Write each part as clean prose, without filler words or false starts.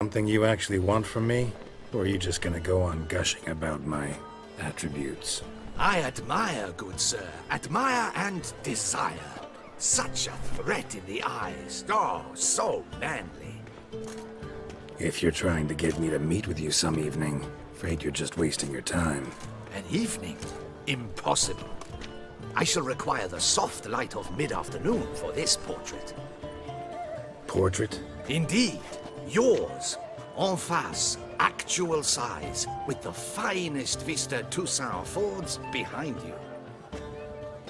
Something you actually want from me? Or are you just gonna go on gushing about my attributes? I admire, good sir. Admire and desire. Such a threat in the eyes. Oh, so manly. If you're trying to get me to meet with you some evening, afraid you're just wasting your time. An evening? Impossible. I shall require the soft light of mid-afternoon for this portrait. Portrait? Indeed. Yours. En face. Actual size. With the finest Vista Toussaint Fords behind you.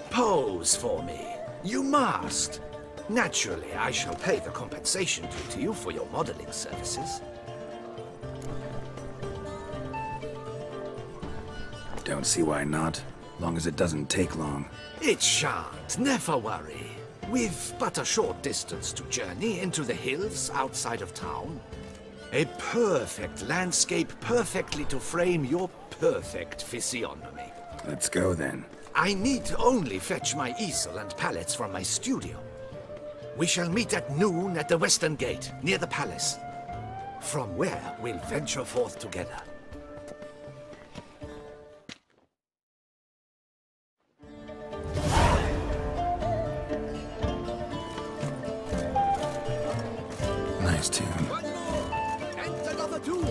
Pose for me. You must. Naturally, I shall pay the compensation due to you for your modeling services. Don't see why not, long as it doesn't take long. It shan't, never worry. We've but a short distance to journey into the hills outside of town. A perfect landscape perfectly to frame your perfect physiognomy. Let's go then. I need only fetch my easel and palettes from my studio. We shall meet at noon at the western gate, near the palace. From where we'll venture forth together. Nice tune. One more! And another two!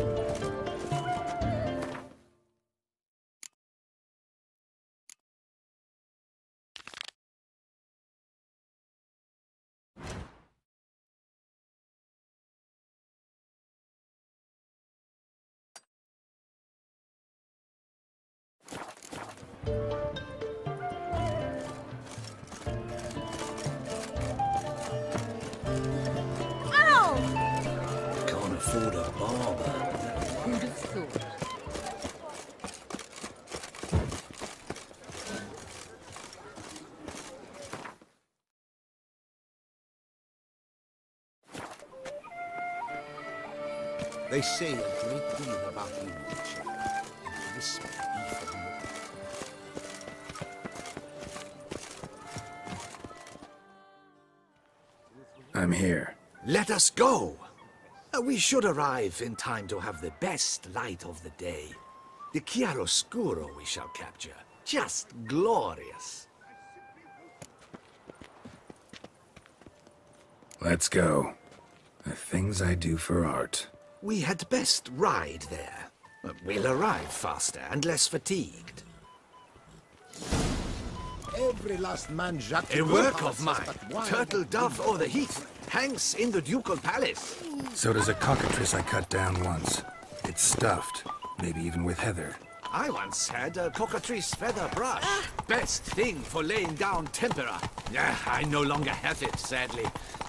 Can't afford a barber. Who'd have thought? They say a great deal about you, Richard, and this may be for the more. I'm here. Let us go! We should arrive in time to have the best light of the day. The chiaroscuro we shall capture. Just glorious. Let's go. The things I do for art. We had best ride there. We'll arrive faster and less fatigued. Every last man Jacques A work of mine, turtle dove o'er the heath, hangs in the ducal palace. So does a cockatrice I cut down once. It's stuffed, maybe even with heather. I once had a cockatrice feather brush. Best thing for laying down tempera. I no longer have it, sadly.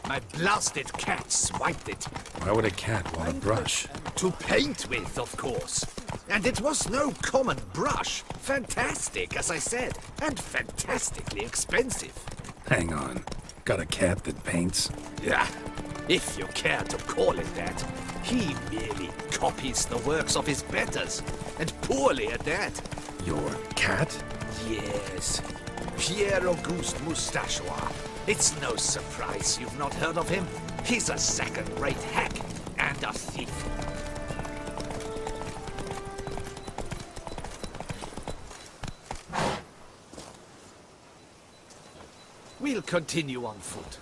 My blasted cat swiped it. Why would a cat want a brush? To paint with, of course. And it was no common brush. Fantastic, as I said, and fantastically expensive. Hang on. Got a cat that paints? Yeah, if you care to call it that. He merely copies the works of his betters, and poorly at that. Your cat? Yes, Pierre-Auguste Moustachois. It's no surprise you've not heard of him. He's a second-rate hack and a thief. We'll continue on foot.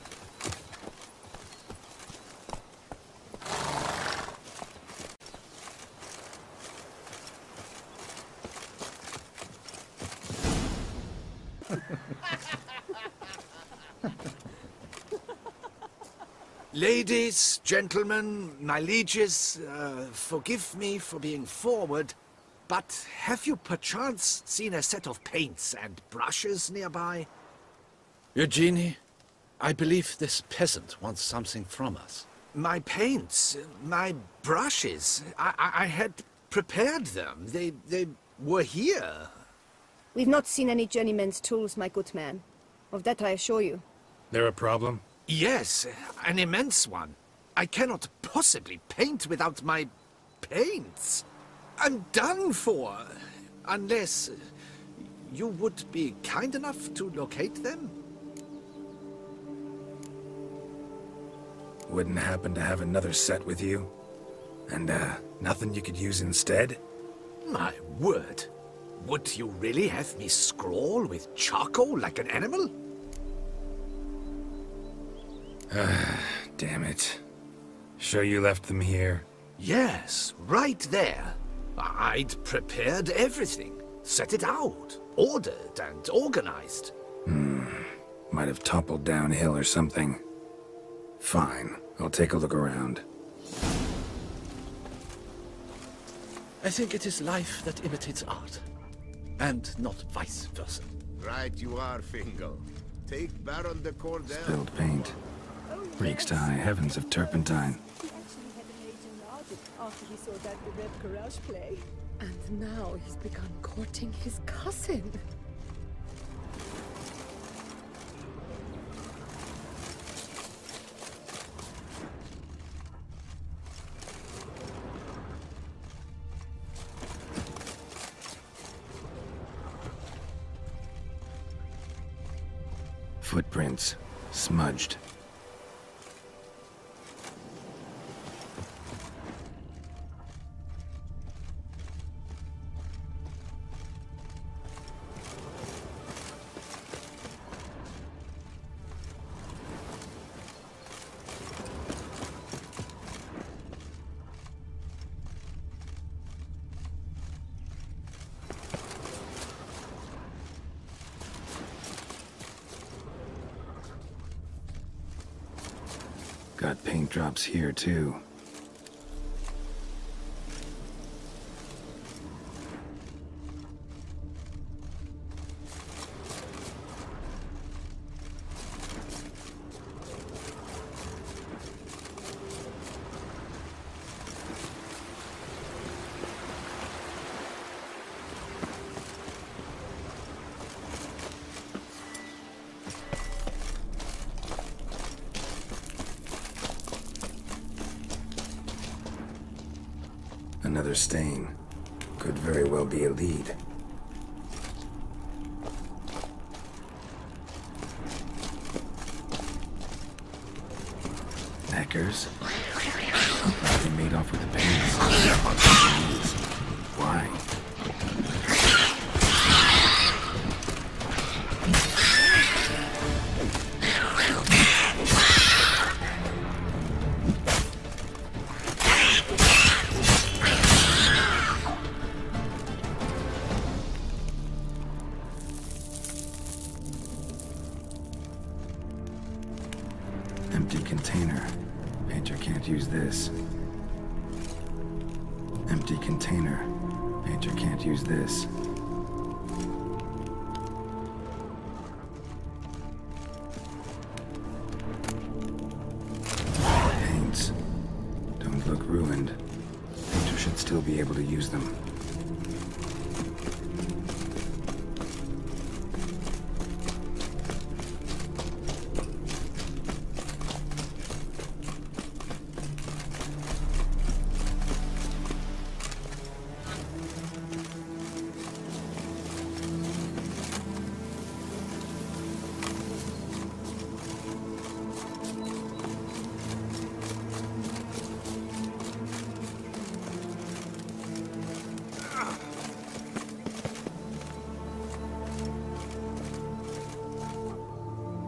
Ladies, gentlemen, my lieges, forgive me for being forward, but have you perchance seen a set of paints and brushes nearby? Eugenie, I believe this peasant wants something from us. My paints, my brushes, I had prepared them. They were here. We've not seen any journeyman's tools, my good man. Of that I assure you. There a problem? Yes, an immense one. I cannot possibly paint without my paints. I'm done for. Unless you would be kind enough to locate them? Wouldn't happen to have another set with you? And, nothing you could use instead? My word. Would you really have me scrawl with charcoal like an animal? Damn it. Sure you left them here? Yes, right there. I'd prepared everything. Set it out. Ordered and organized. Might have toppled downhill or something. Fine. I'll take a look around. I think it is life that imitates art, and not vice versa. Right you are, Fingal. Take Baron de Cordell. Spilled paint. Reeks to high heavens of turpentine. He actually had an agent audit after he saw that the Red Garage play. And now he's begun courting his cousin. Footprints. Smudged. Got paint drops here, too. Another stain. Could very well be a lead. Hackers? They made off with the paints. Why? Empty container. Painter can't use this. Empty container. Painter can't use this. Paints. Don't look ruined. Painter should still be able to use them.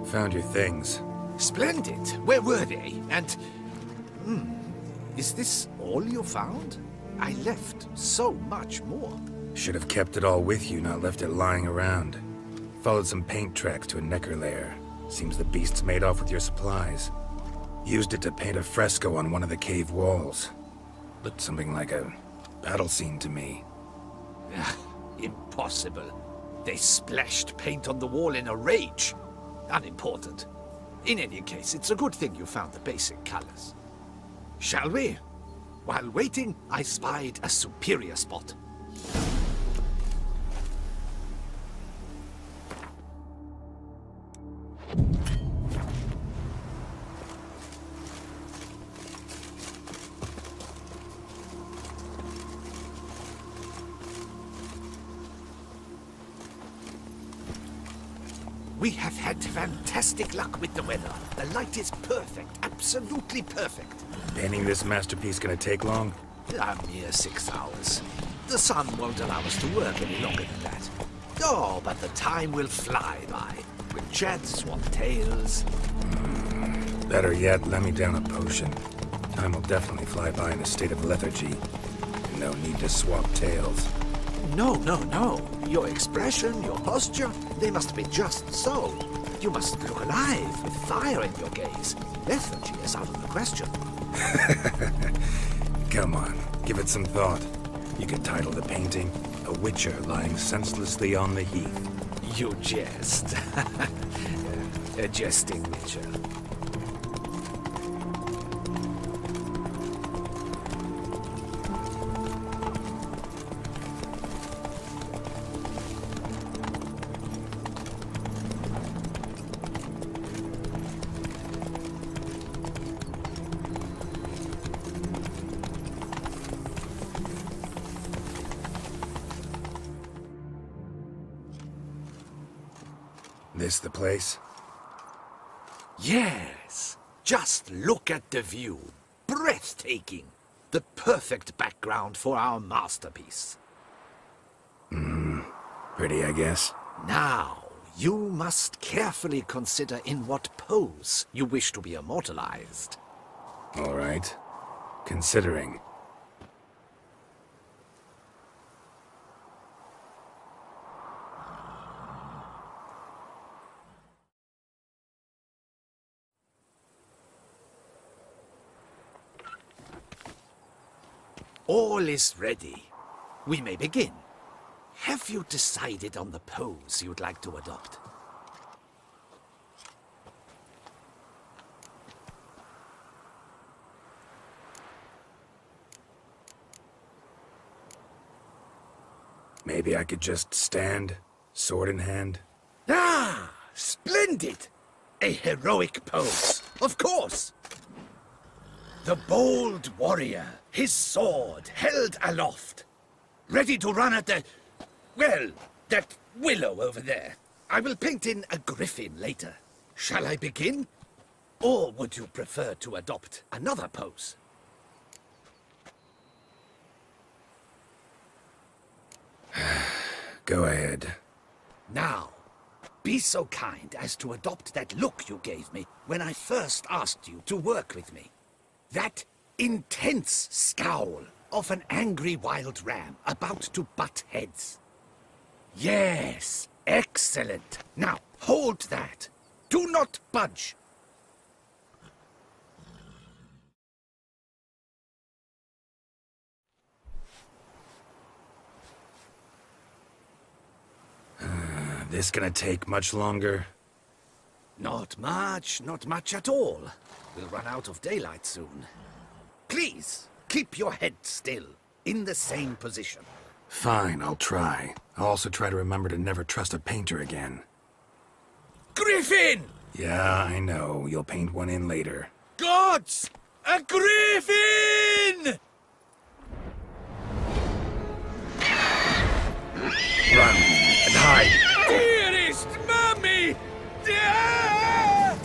Found your things. Splendid. Where were they? And... is this all you found? I left so much more. Should have kept it all with you, not left it lying around. Followed some paint tracks to a necker lair. Seems the beast's made off with your supplies. Used it to paint a fresco on one of the cave walls. Looked something like a battle scene to me. Impossible. They splashed paint on the wall in a rage. Unimportant. In any case, it's a good thing you found the basic colors. Shall we? While waiting, I spied a superior spot. We have had fantastic luck with the weather. The light is perfect, absolutely perfect. Painting this masterpiece gonna take long? A mere 6 hours. The sun won't allow us to work any longer than that. Oh, but the time will fly by. We'll chat, swap tales. Better yet, let me down a potion. Time will definitely fly by in a state of lethargy. No need to swap tales. No, no, no. Your expression, your posture, they must be just so. You must look alive, with fire in your gaze. Lethargy is out of the question. Come on, give it some thought. You could title the painting, A Witcher Lying Senselessly on the Heath. You jest. A jesting witcher. This the place? Yes. Just look at the view. Breathtaking. The perfect background for our masterpiece. Pretty, I guess. Now, you must carefully consider in what pose you wish to be immortalized. All right. Considering. All is ready. We may begin. Have you decided on the pose you'd like to adopt? Maybe I could just stand, sword in hand. Ah, splendid! A heroic pose, of course! The bold warrior, his sword held aloft, ready to run at the... well, that willow over there. I will paint in a griffin later. Shall I begin? Or would you prefer to adopt another pose? Go ahead. Now, be so kind as to adopt that look you gave me when I first asked you to work with me. That intense scowl of an angry wild ram about to butt heads. Yes, excellent. Now, hold that. Do not budge. This gonna take much longer? Not much at all. We'll run out of daylight soon. Please, keep your head still, in the same position. Fine, I'll try. I'll also try to remember to never trust a painter again. Griffin! Yeah, I know. You'll paint one in later. Gods! A griffin! Run and hide! Dearest Mummy! Ah!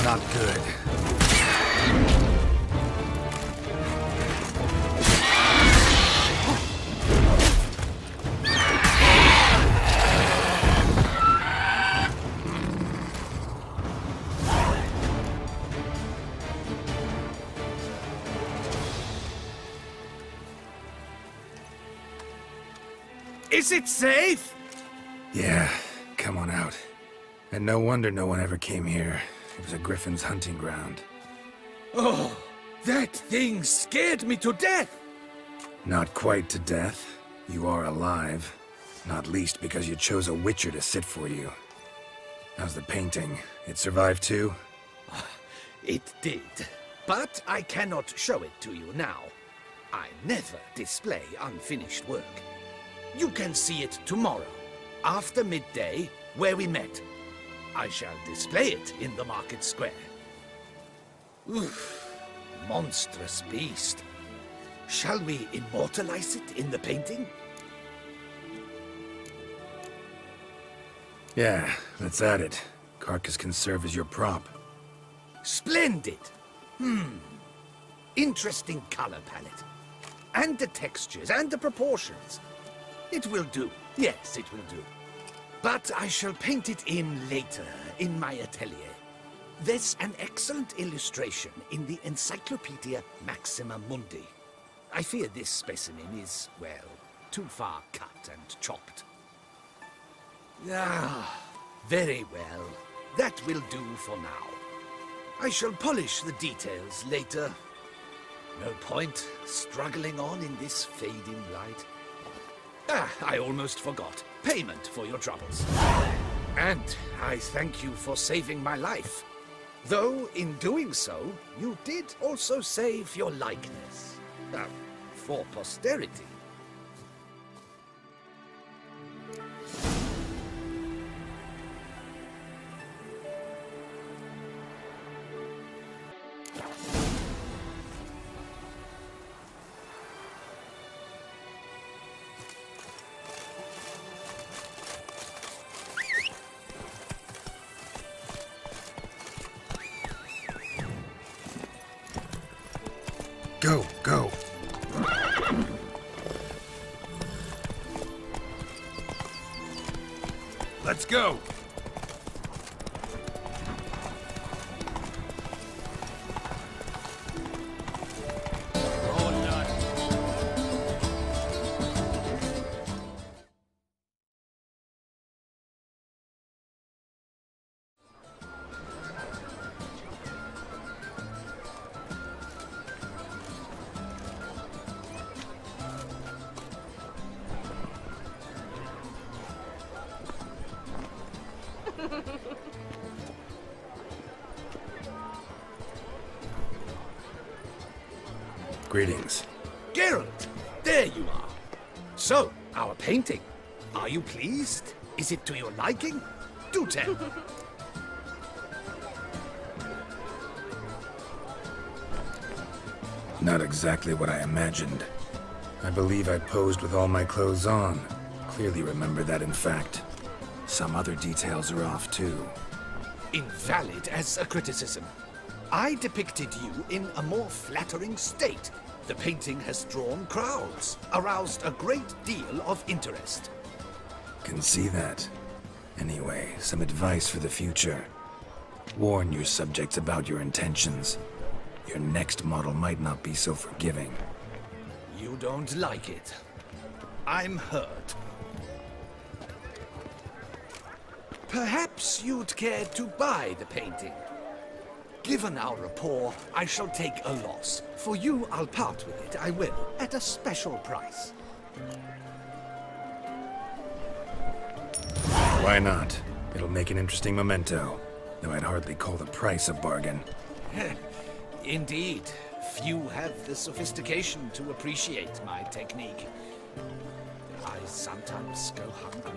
Not good. Is it safe? Yeah, come on out. And no wonder no one ever came here. It was a griffin's hunting ground. Oh, that thing scared me to death. Not quite to death. You are alive. Not least because you chose a witcher to sit for you. How's the painting? It survived too? It did. But I cannot show it to you now. I never display unfinished work. You can see it tomorrow, after midday, where we met. I shall display it in the market square. Oof, monstrous beast. Shall we immortalize it in the painting? Yeah, let's add it. Carcass can serve as your prop. Splendid! Interesting color palette. And the textures, and the proportions. It will do. Yes, it will do. But I shall paint it in later, in my atelier. There's an excellent illustration in the Encyclopedia Maxima Mundi. I fear this specimen is, well, too far cut and chopped. Ah, very well. That will do for now. I shall polish the details later. No point struggling on in this fading light. Ah, I almost forgot. Payment for your troubles. And I thank you for saving my life. Though, in doing so, you did also save your likeness. For posterity. Go, go. Let's go. Greetings. Geralt, there you are. So, our painting. Are you pleased? Is it to your liking? Do tell. Not exactly what I imagined. I believe I posed with all my clothes on. Clearly remember that, in fact. Some other details are off, too. Invalid as a criticism. I depicted you in a more flattering state. The painting has drawn crowds, aroused a great deal of interest. Can see that. Anyway, some advice for the future. Warn your subjects about your intentions. Your next model might not be so forgiving. You don't like it. I'm hurt. Perhaps you'd care to buy the painting. Given our rapport, I shall take a loss. For you, I'll part with it, I will, at a special price. Why not? It'll make an interesting memento, though I'd hardly call the price a bargain. Indeed. Few have the sophistication to appreciate my technique. I sometimes go hungry.